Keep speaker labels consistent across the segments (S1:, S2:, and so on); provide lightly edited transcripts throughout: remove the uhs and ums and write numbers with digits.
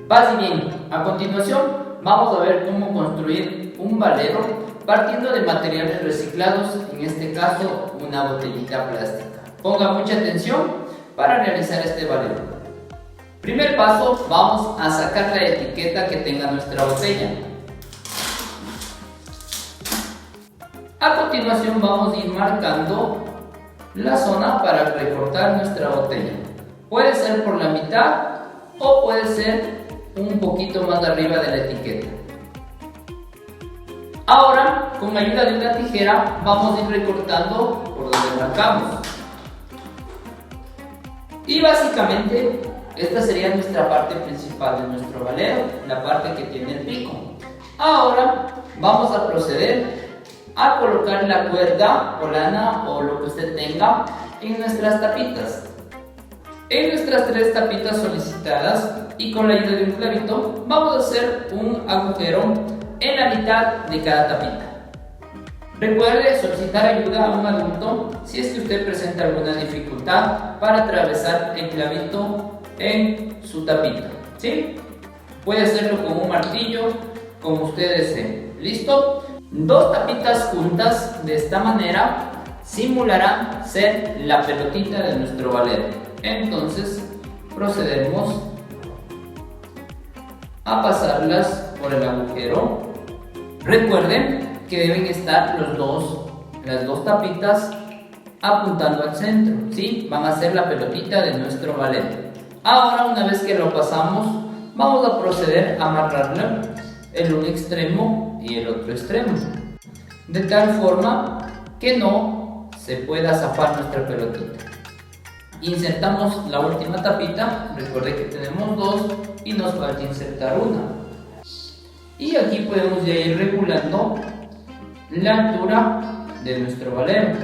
S1: Paz y bien, a continuación vamos a ver cómo construir un valero partiendo de materiales reciclados, en este caso una botellita plástica. Ponga mucha atención para realizar este valero. Primer paso, vamos a sacar la etiqueta que tenga nuestra botella. A continuación vamos a ir marcando la zona para recortar nuestra botella. Puede ser por la mitad o puede ser un poquito más arriba de la etiqueta. Ahora, con ayuda de una tijera, vamos a ir recortando por donde marcamos. Y básicamente, esta sería nuestra parte principal de nuestro valero, la parte que tiene el pico. Ahora, vamos a proceder a colocar la cuerda o lana o lo que usted tenga en nuestras tapitas. En nuestras 3 tapitas solicitadas y con la ayuda de un clavito vamos a hacer un agujero en la mitad de cada tapita. Recuerde solicitar ayuda a un adulto si es que usted presenta alguna dificultad para atravesar el clavito en su tapita, ¿sí? Puede hacerlo con un martillo, como usted desee. ¿Listo? 2 tapitas juntas de esta manera simularán ser la pelotita de nuestro valero. Entonces procedemos a pasarlas por el agujero. Recuerden que deben estar las dos tapitas apuntando al centro, ¿sí? Van a ser la pelotita de nuestro valero. Ahora, una vez que lo pasamos, vamos a proceder a amarrarla en un extremo y el otro extremo, de tal forma que no se pueda zafar nuestra pelotita. Insertamos la última tapita, recuerde que tenemos 2 y nos falta insertar una. Y aquí podemos ya ir regulando la altura de nuestro valero.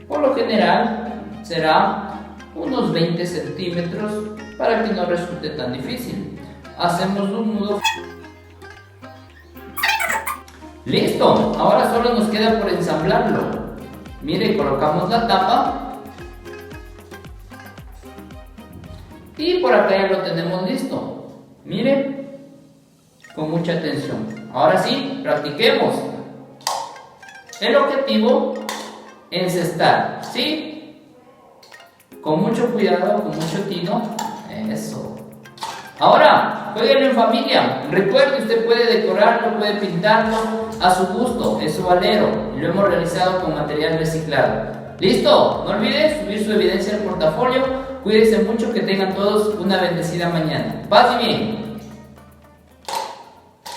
S1: Por lo general será unos 20 centímetros para que no resulte tan difícil. Hacemos un nudo. ¡Listo! Ahora solo nos queda por ensamblarlo. Mire, colocamos la tapa. Y por acá ya lo tenemos listo. Mire, con mucha atención. Ahora sí, practiquemos. El objetivo es encestar, ¿sí? Con mucho cuidado, con mucho tino. Eso. Ahora, jueguenlo en familia. Recuerde, usted puede decorarlo, puede pintarlo a su gusto, es su valero. Y lo hemos realizado con material reciclado. ¿Listo? No olvide subir su evidencia al portafolio. Cuídense mucho, que tengan todos una bendecida mañana. Paz y bien.